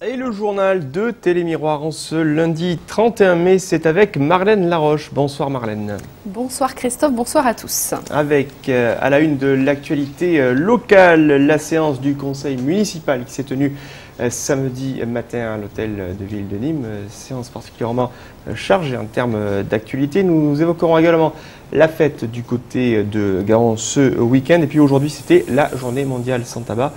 Et le journal de Télémiroir en ce lundi 31 mai, c'est avec Marlène Laroche. Bonsoir Marlène. Bonsoir Christophe, bonsoir à tous. Avec à la une de l'actualité locale, la séance du conseil municipal qui s'est tenue samedi matin à l'hôtel de ville de Nîmes. Séance particulièrement chargée en termes d'actualité. Nous évoquerons également la fête du côté de Garon ce week-end. Et puis aujourd'hui, c'était la journée mondiale sans tabac.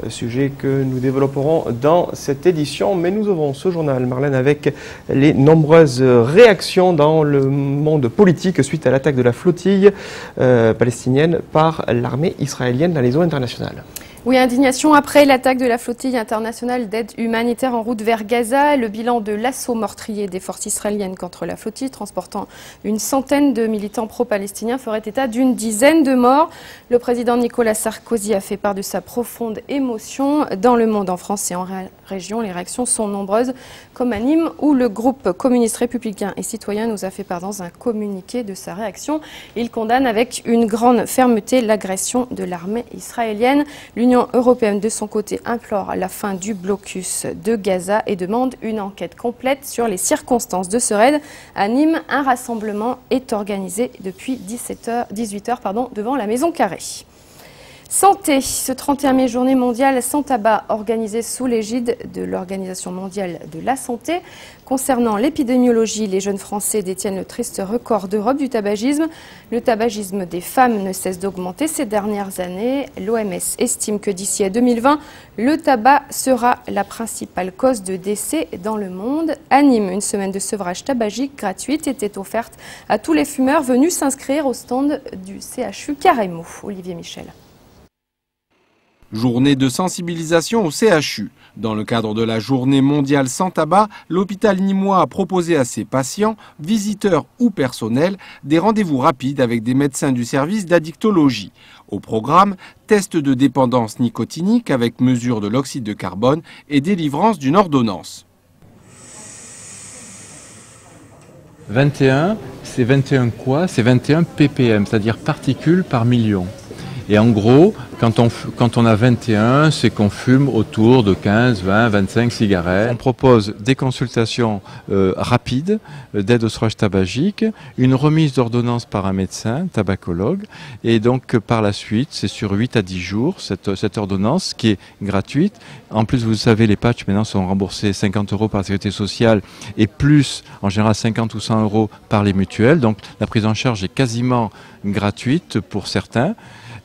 Sujet que nous développerons dans cette édition. Mais nous ouvrons ce journal, Marlène, avec les nombreuses réactions dans le monde politique suite à l'attaque de la flottille palestinienne par l'armée israélienne dans les eaux internationales. Oui, indignation après l'attaque de la flottille internationale d'aide humanitaire en route vers Gaza. Le bilan de l'assaut meurtrier des forces israéliennes contre la flottille, transportant une centaine de militants pro-palestiniens, ferait état d'une dizaine de morts. Le président Nicolas Sarkozy a fait part de sa profonde émotion. Dans le monde, en France et en région, les réactions sont nombreuses, comme à Nîmes, où le groupe communiste républicain et citoyen nous a fait part dans un communiqué de sa réaction. Il condamne avec une grande fermeté l'agression de l'armée israélienne. L'Union européenne, de son côté, implore la fin du blocus de Gaza et demande une enquête complète sur les circonstances de ce raid. À Nîmes, un rassemblement est organisé depuis 18h devant la Maison Carrée. Santé, ce 31 mai, journée mondiale sans tabac organisée sous l'égide de l'Organisation mondiale de la santé. Concernant l'épidémiologie, les jeunes Français détiennent le triste record d'Europe du tabagisme. Le tabagisme des femmes ne cesse d'augmenter ces dernières années. L'OMS estime que d'ici à 2020, le tabac sera la principale cause de décès dans le monde. À Nîmes, une semaine de sevrage tabagique gratuite était offerte à tous les fumeurs venus s'inscrire au stand du CHU Carrémo. Olivier Michel. Journée de sensibilisation au CHU. Dans le cadre de la journée mondiale sans tabac, l'hôpital nîmois a proposé à ses patients, visiteurs ou personnels, des rendez-vous rapides avec des médecins du service d'addictologie. Au programme, test de dépendance nicotinique avec mesure de l'oxyde de carbone et délivrance d'une ordonnance. 21, c'est 21 quoi? C'est 21 ppm, c'est-à-dire particules par million. Et en gros, quand on a 21, c'est qu'on fume autour de 15, 20, 25 cigarettes. On propose des consultations rapides d'aide au sevrage tabagique, une remise d'ordonnance par un médecin, tabacologue, et donc par la suite, c'est sur 8 à 10 jours, cette ordonnance qui est gratuite. En plus, vous savez, les patchs maintenant sont remboursés 50 € par la Sécurité sociale et plus, en général, 50 ou 100 € par les mutuelles. Donc la prise en charge est quasiment gratuite pour certains.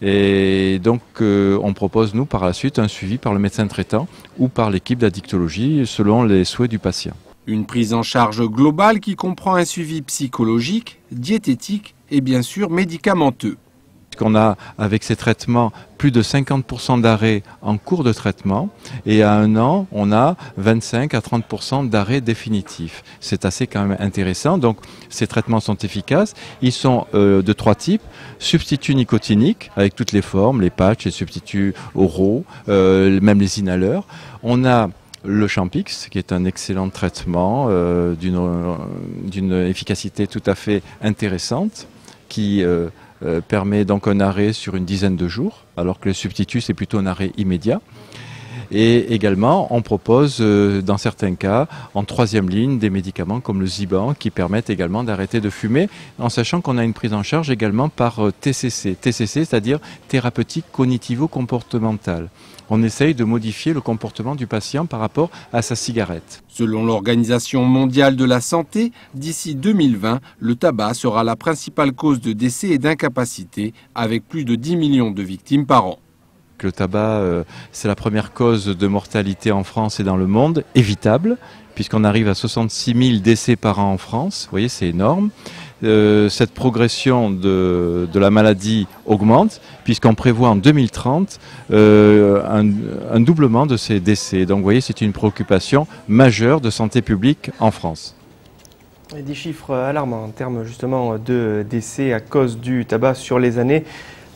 Et donc on propose nous par la suite un suivi par le médecin traitant ou par l'équipe d'addictologie selon les souhaits du patient. Une prise en charge globale qui comprend un suivi psychologique, diététique et bien sûr médicamenteux. On a avec ces traitements plus de 50% d'arrêt en cours de traitement et à 1 an on a 25 à 30% d'arrêt définitif. C'est assez quand même intéressant. Donc ces traitements sont efficaces. Ils sont de 3 types. Substituts nicotiniques avec toutes les formes, les patchs, les substituts oraux, même les inhaleurs. On a le Champix, qui est un excellent traitement d'une efficacité tout à fait intéressante, qui permet donc un arrêt sur une dizaine de jours, alors que le substitut, c'est plutôt un arrêt immédiat. Et également, on propose, dans certains cas, en 3e ligne, des médicaments comme le Ziban, qui permettent également d'arrêter de fumer, en sachant qu'on a une prise en charge également par TCC. TCC, c'est-à-dire thérapeutique cognitivo-comportementale. On essaye de modifier le comportement du patient par rapport à sa cigarette. Selon l'Organisation mondiale de la santé, d'ici 2020, le tabac sera la principale cause de décès et d'incapacité, avec plus de 10 millions de victimes par an. Le tabac, c'est la première cause de mortalité en France et dans le monde, évitable, puisqu'on arrive à 66 000 décès par an en France. Vous voyez, c'est énorme. Cette progression de la maladie augmente, puisqu'on prévoit en 2030 un doublement de ces décès. Donc vous voyez, c'est une préoccupation majeure de santé publique en France. Et des chiffres alarmants en termes justement de décès à cause du tabac sur les années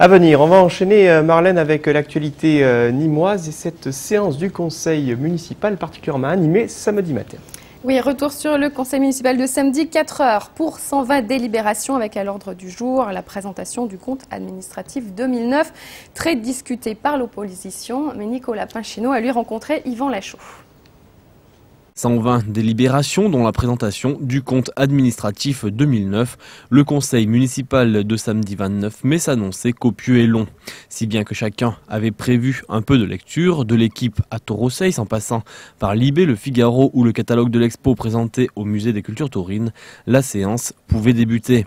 à venir. On va enchaîner, Marlène, avec l'actualité nîmoise et cette séance du conseil municipal particulièrement animée samedi matin. Oui, retour sur le conseil municipal de samedi, 4 heures pour 120 délibérations avec à l'ordre du jour la présentation du compte administratif 2009, très discuté par l'opposition. Mais Nicolas Pinchino a lui rencontré Yvan Lachaud. 120 délibérations dont la présentation du compte administratif 2009. Le conseil municipal de samedi 29 mai s'annonçait copieux et long. Si bien que chacun avait prévu un peu de lecture, de l'équipe à Tauroseis en passant par Libé, le Figaro ou le catalogue de l'expo présenté au musée des cultures taurines, la séance pouvait débuter.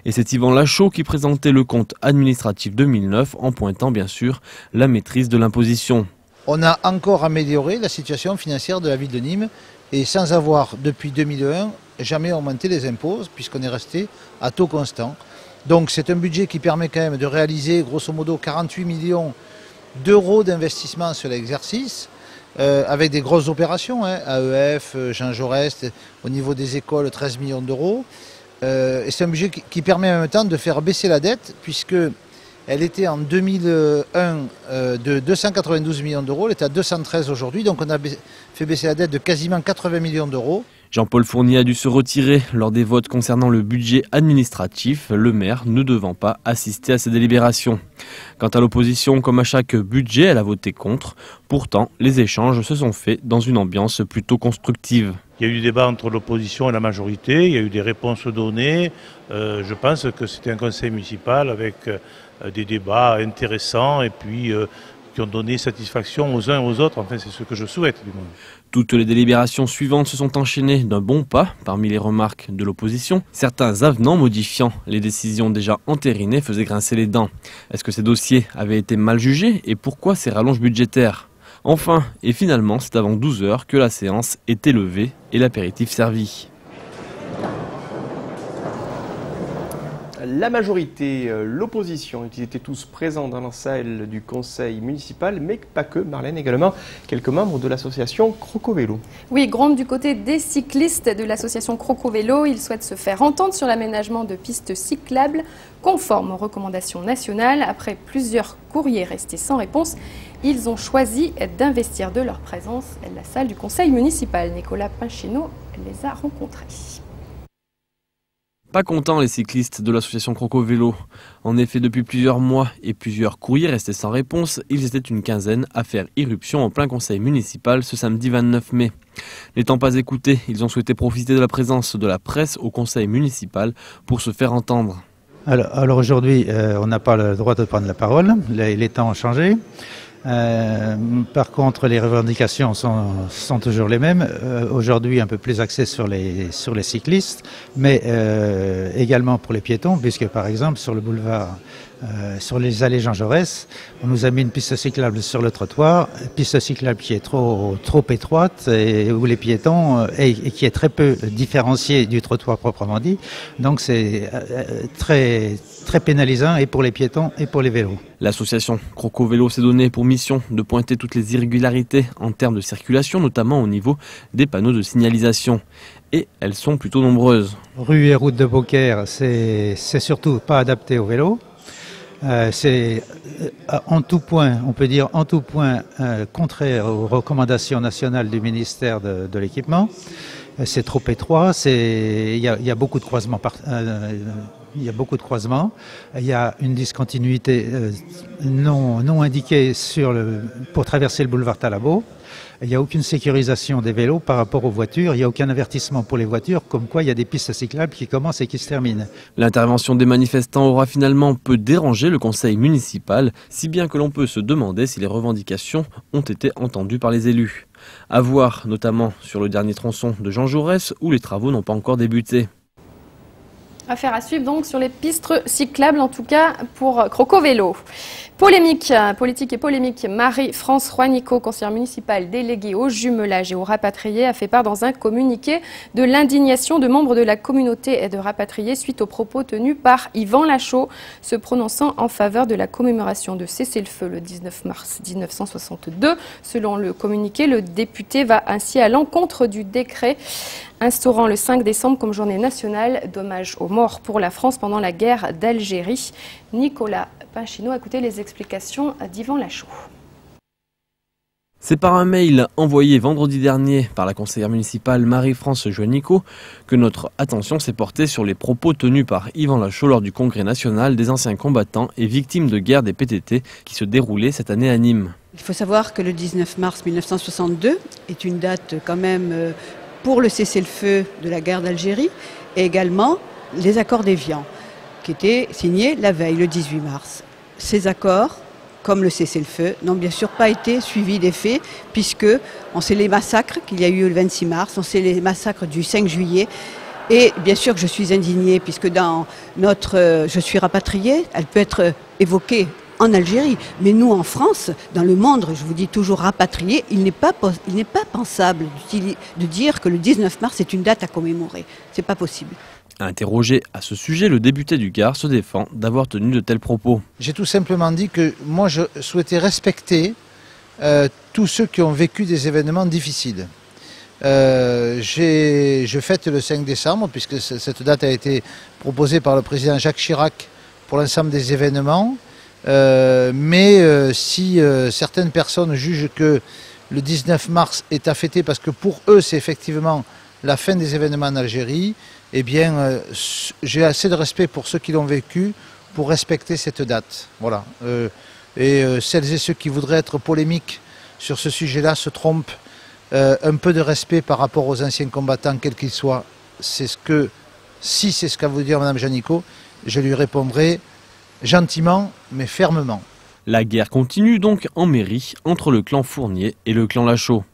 Et c'est Yvan Lachaud qui présentait le compte administratif 2009 en pointant bien sûr la maîtrise de l'imposition. On a encore amélioré la situation financière de la ville de Nîmes et sans avoir, depuis 2001, jamais augmenté les impôts puisqu'on est resté à taux constant. Donc c'est un budget qui permet quand même de réaliser grosso modo 48 millions d'euros d'investissement sur l'exercice avec des grosses opérations, AEF, Jean Jaurès, au niveau des écoles 13 millions d'euros. Et c'est un budget qui permet en même temps de faire baisser la dette puisque elle était en 2001 de 292 millions d'euros, elle est à 213 aujourd'hui, donc on a fait baisser la dette de quasiment 80 millions d'euros. Jean-Paul Fournier a dû se retirer lors des votes concernant le budget administratif, le maire ne devant pas assister à ces délibérations. Quant à l'opposition, comme à chaque budget, elle a voté contre. Pourtant, les échanges se sont faits dans une ambiance plutôt constructive. Il y a eu des débats entre l'opposition et la majorité, il y a eu des réponses données. Je pense que c'était un conseil municipal avec des débats intéressants et puis qui ont donné satisfaction aux uns et aux autres. Enfin, c'est ce que je souhaite du moins. Toutes les délibérations suivantes se sont enchaînées d'un bon pas parmi les remarques de l'opposition. Certains avenants modifiant les décisions déjà entérinées faisaient grincer les dents. Est-ce que ces dossiers avaient été mal jugés et pourquoi ces rallonges budgétaires ? Enfin, et finalement, c'est avant 12 h que la séance était levée et l'apéritif servi. La majorité, l'opposition, ils étaient tous présents dans la salle du conseil municipal, mais pas que, Marlène, également quelques membres de l'association Croco-Vélo. Oui, gronde du côté des cyclistes de l'association Croco-Vélo. Ils souhaitent se faire entendre sur l'aménagement de pistes cyclables conformes aux recommandations nationales. Après plusieurs courriers restés sans réponse, ils ont choisi d'investir de leur présence la salle du conseil municipal. Nicolas Pinchino les a rencontrés. Pas contents les cyclistes de l'association Croco-Vélo. En effet, depuis plusieurs mois et plusieurs courriers restés sans réponse, ils étaient une quinzaine à faire irruption en plein conseil municipal ce samedi 29 mai. N'étant pas écoutés, ils ont souhaité profiter de la présence de la presse au conseil municipal pour se faire entendre. Alors aujourd'hui, on n'a pas le droit de prendre la parole, les temps ont changé. Par contre, les revendications sont toujours les mêmes. Aujourd'hui, un peu plus axé sur les cyclistes, mais également pour les piétons, puisque par exemple sur le boulevard, sur les allées Jean Jaurès, on nous a mis une piste cyclable sur le trottoir, piste cyclable qui est trop étroite et où les piétons et qui est très peu différenciée du trottoir proprement dit. Donc c'est très pénalisant et pour les piétons et pour les vélos. L'association Croco-Vélo s'est donnée pour mission de pointer toutes les irrégularités en termes de circulation, notamment au niveau des panneaux de signalisation. Et elles sont plutôt nombreuses. Rue et route de Beaucaire, c'est surtout pas adapté au vélo. C'est en tout point, on peut dire en tout point contraire aux recommandations nationales du ministère de l'équipement. C'est trop étroit, il y a beaucoup de croisements. Il y a une discontinuité non indiquée pour traverser le boulevard Talabot. Il n'y a aucune sécurisation des vélos par rapport aux voitures. Il n'y a aucun avertissement pour les voitures, comme quoi il y a des pistes cyclables qui commencent et qui se terminent. L'intervention des manifestants aura finalement peu dérangé le conseil municipal, si bien que l'on peut se demander si les revendications ont été entendues par les élus. À voir notamment sur le dernier tronçon de Jean Jaurès, où les travaux n'ont pas encore débuté. Affaire à suivre donc sur les pistes cyclables, en tout cas pour Croco-Vélo. Politique et polémique, Marie-France Juanico, conseillère municipale déléguée au jumelage et aux rapatriés, a fait part dans un communiqué de l'indignation de membres de la communauté de rapatriés suite aux propos tenus par Yvan Lachaud, se prononçant en faveur de la commémoration de cessez-le-feu le 19 mars 1962. Selon le communiqué, le député va ainsi à l'encontre du décret instaurant le 5 décembre comme journée nationale d'hommage aux morts pour la France pendant la guerre d'Algérie. Nicolas Pinchino a écouté les explications d'Yvan Lachaud. C'est par un mail envoyé vendredi dernier par la conseillère municipale Marie-France Juanico que notre attention s'est portée sur les propos tenus par Yvan Lachaud lors du congrès national des anciens combattants et victimes de guerre des PTT qui se déroulait cette année à Nîmes. Il faut savoir que le 19 mars 1962 est une date quand même pour le cessez-le-feu de la guerre d'Algérie et également les accords d'Évian qui étaient signés la veille, le 18 mars. Ces accords, comme le cessez-le-feu, n'ont bien sûr pas été suivis des faits puisque on sait les massacres qu'il y a eu le 26 mars, on sait les massacres du 5 juillet. Et bien sûr que je suis indignée puisque dans notre je suis rapatriée, elle peut être évoquée en Algérie. Mais nous, en France, dans le monde, je vous dis toujours rapatrié, il n'est pas pensable de dire que le 19 mars est une date à commémorer. C'est pas possible. Interrogé à ce sujet, le député du Gard se défend d'avoir tenu de tels propos. J'ai tout simplement dit que moi, je souhaitais respecter tous ceux qui ont vécu des événements difficiles. Je fête le 5 décembre, puisque cette date a été proposée par le président Jacques Chirac pour l'ensemble des événements. Si certaines personnes jugent que le 19 mars est à fêter parce que pour eux c'est effectivement la fin des événements en Algérie, eh bien j'ai assez de respect pour ceux qui l'ont vécu pour respecter cette date. Voilà. Celles et ceux qui voudraient être polémiques sur ce sujet-là se trompent. Un peu de respect par rapport aux anciens combattants, quels qu'ils soient, si c'est ce qu'a voulu dire Mme Janicot, je lui répondrai gentiment mais fermement. La guerre continue donc en mairie entre le clan Fournier et le clan Lachaud.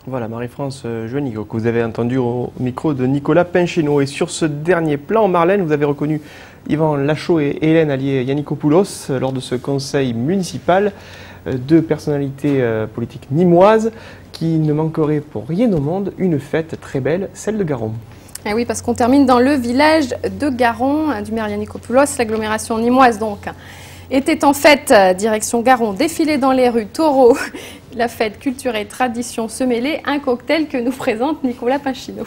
Voilà, Marie-France Juanico, que vous avez entendu au micro de Nicolas Pincheno. Et sur ce dernier plan, Marlène, vous avez reconnu Yvan Lachaud et Hélène Allier-Yannikopoulos lors de ce conseil municipal. Deux personnalités politiques nîmoises qui ne manqueraient pour rien au monde une fête très belle, celle de Garon. Et oui, parce qu'on termine dans le village de Garon, du maire Yannikopoulos, l'agglomération nîmoise donc. Était en fête, direction Garon, défilé dans les rues, taureau, la fête, culture et tradition se mêler, un cocktail que nous présente Nicolas Pinchino.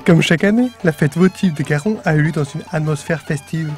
Comme chaque année, la fête votive de Garon a eu lieu dans une atmosphère festive.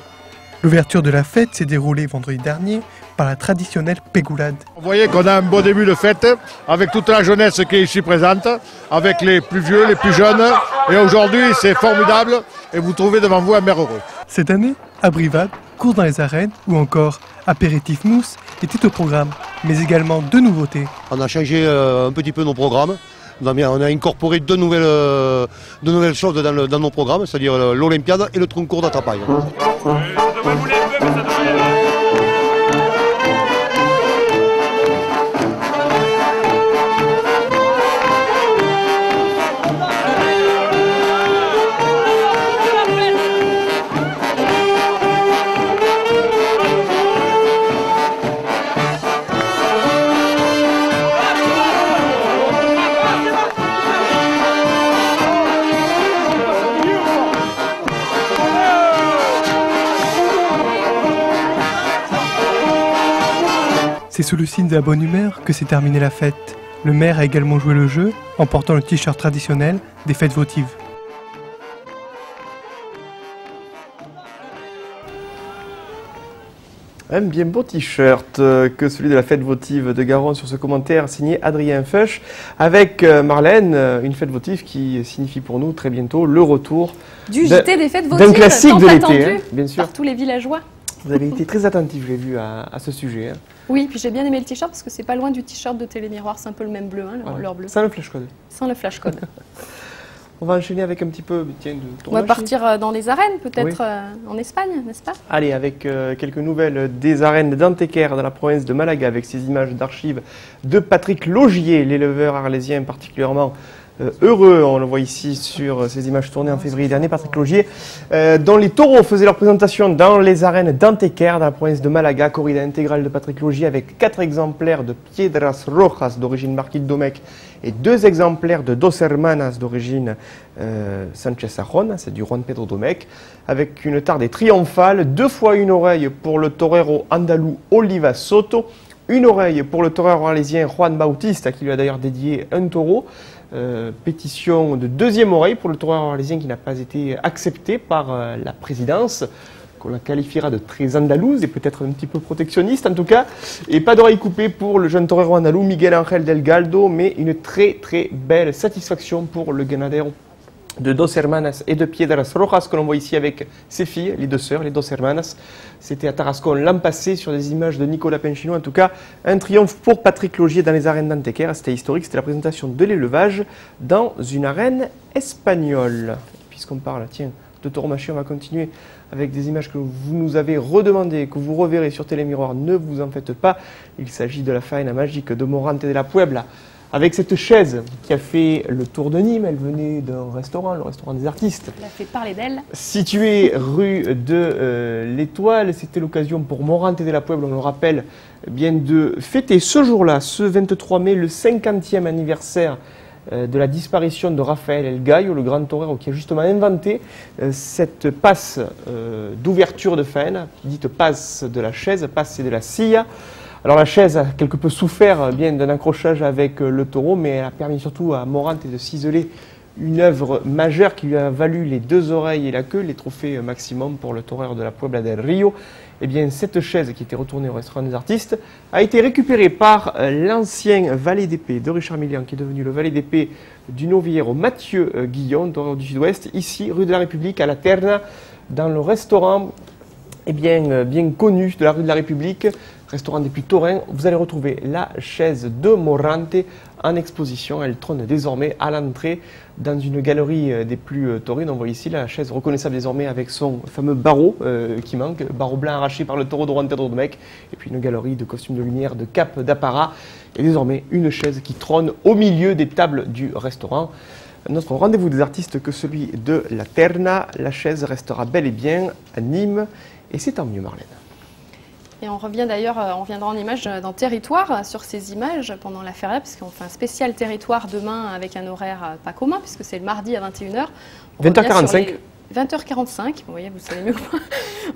L'ouverture de la fête s'est déroulée vendredi dernier par la traditionnelle pégoulade. Vous voyez qu'on a un beau début de fête avec toute la jeunesse qui est ici présente, avec les plus vieux, les plus jeunes. Et aujourd'hui, c'est formidable et vous trouvez devant vous un maire heureux. Cette année, abrivade, course dans les arènes ou encore apéritif mousse étaient au programme, mais également deux nouveautés. On a changé un petit peu nos programmes. On a incorporé deux nouvelles choses dans nos programmes, c'est-à-dire l'Olympiade et le concours d'attrapaille. C'est sous le signe de la bonne humeur que s'est terminée la fête. Le maire a également joué le jeu en portant le t-shirt traditionnel des fêtes votives. Un bien beau t-shirt que celui de la fête votive de Garon sur ce commentaire signé Adrien Feuch avec Marlène, une fête votive qui signifie pour nous très bientôt le retour du JT des fêtes votives, d'un classique de l'été, hein, bien sûr, par tous les villageois. Vous avez été très attentif, je l'ai vu, à ce sujet. Hein. Oui, puis j'ai bien aimé le t-shirt parce que c'est pas loin du t-shirt de Télémiroir, c'est un peu le même bleu, hein, leur bleu. Sans le flash code. Sans le flash code. On va enchaîner avec un petit peu de tournage. On va partir dans les arènes, peut-être en Espagne, n'est-ce pas? Allez, avec quelques nouvelles des arènes d'Antequera dans la province de Malaga, avec ces images d'archives de Patrick Logier, l'éleveur arlésien particulièrement heureux. On le voit ici sur ces images tournées en février dernier. Patrick Logier, dont les taureaux faisaient leur présentation dans les arènes d'Antequera dans la province de Malaga. Corrida intégrale de Patrick Logier avec 4 exemplaires de Piedras Rojas d'origine Marquis de Domecq et 2 exemplaires de Dos Hermanas d'origine Sanchez Arjona, c'est du Juan Pedro Domecq, avec une tardée triomphale, 2 fois une oreille pour le torero andalou Oliva Soto, une oreille pour le torero arlésien Juan Bautista, qui lui a d'ailleurs dédié un taureau. Pétition de 2e oreille pour le torero arlésien qui n'a pas été accepté par la présidence. qu'on la qualifiera de très andalouse et peut-être un petit peu protectionniste en tout cas. Et pas d'oreille coupée pour le jeune torero andalou Miguel Ángel Delgado, mais une très très belle satisfaction pour le ganadero de Dos Hermanas et de Piedras Rojas que l'on voit ici avec ses filles, les deux sœurs, les Dos Hermanas. C'était à Tarascon l'an passé sur des images de Nicolas Pinchino. En tout cas, un triomphe pour Patrick Logier dans les arènes d'Antequera. C'était historique, c'était la présentation de l'élevage dans une arène espagnole. Puisqu'on parle, tiens, de tauromachie, on va continuer avec des images que vous nous avez redemandées, que vous reverrez sur Télémiroir. Ne vous en faites pas, il s'agit de la faena magique de Morante de la Puebla. Avec cette chaise qui a fait le tour de Nîmes, elle venait d'un restaurant, le restaurant des artistes. Elle a fait parler d'elle. Situé rue de l'Étoile, c'était l'occasion pour Morante de la Puebla, on le rappelle, bien de fêter ce jour-là, ce 23 mai, le 50e anniversaire de la disparition de Rafael El Gallo, le grand torero qui a justement inventé cette passe d'ouverture de faena, dite passe de la chaise, passe de la silla. Alors la chaise a quelque peu souffert bien d'un accrochage avec le taureau, mais elle a permis surtout à Morante de ciseler une œuvre majeure qui lui a valu les 2 oreilles et la queue, les trophées maximum pour le torero de la Puebla del Rio. Eh bien, cette chaise qui était retournée au restaurant des artistes a été récupérée par l'ancien valet d'épée de Richard Millian, qui est devenu le valet d'épée du novillero Mathieu Guillon, torero du Sud-Ouest, ici, rue de la République, à la Terna, dans le restaurant bien connu de la rue de la République, restaurant des plus taurins. Vous allez retrouver la chaise de Morante en exposition. Elle trône désormais à l'entrée dans une galerie des plus taurines. On voit ici la chaise reconnaissable désormais avec son fameux barreau qui manque, barreau blanc arraché par le taureau de Juan Pedro Domecq, et puis une galerie de costumes de lumière, de capes, d'apparat, et désormais une chaise qui trône au milieu des tables du restaurant. Notre rendez-vous des artistes que celui de la Terna. La chaise restera bel et bien à Nîmes, et c'est tant mieux, Marlène. Et on revient d'ailleurs, on reviendra en image dans Territoire sur ces images pendant la feria, puisqu'on fait un spécial Territoire demain avec un horaire pas commun, puisque c'est le mardi à 21h. 20h45. 20h45, vous voyez, vous savez mieux que moi.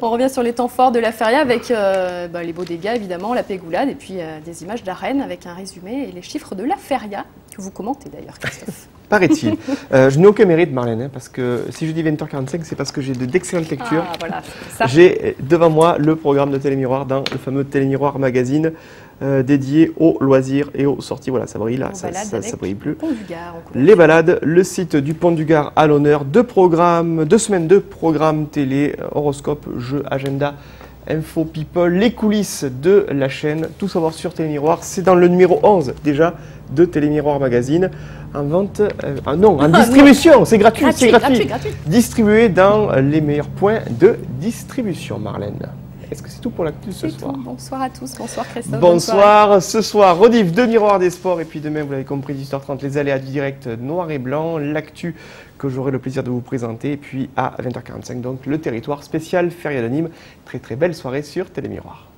On revient sur les temps forts de la feria avec les beaux dégâts évidemment, la pégoulade et puis des images d'arène avec un résumé et les chiffres de la feria que vous commentez d'ailleurs, Christophe. Paraît-il. Je n'ai aucun mérite, Marlène, parce que si je dis 20h45, c'est parce que j'ai d'excellentes lectures. Ah, voilà, ça. J'ai devant moi le programme de Télémiroir dans le fameux Télémiroir Magazine dédié aux loisirs et aux sorties. Voilà, ça brille là, ça brille plus. Les balades, le site du Pont du Gard à l'honneur, 2 semaines de programmes télé, horoscope, jeux, agenda, info, people, les coulisses de la chaîne, tout savoir sur Télémiroir. C'est dans le numéro 11 déjà de Télémiroir Magazine. En vente, en distribution, c'est gratuit, gratuit. Distribué dans les meilleurs points de distribution, Marlène. Est-ce que c'est tout pour l'actu ce soir? Bonsoir à tous, bonsoir Christophe. Bonsoir, ce soir, rediff de Miroir des Sports, et puis demain, vous l'avez compris, 18h30, les aléas du direct noir et blanc, l'actu que j'aurai le plaisir de vous présenter, et puis à 20h45, donc le territoire spécial Feria de Nîmes. Très très belle soirée sur Télémiroir.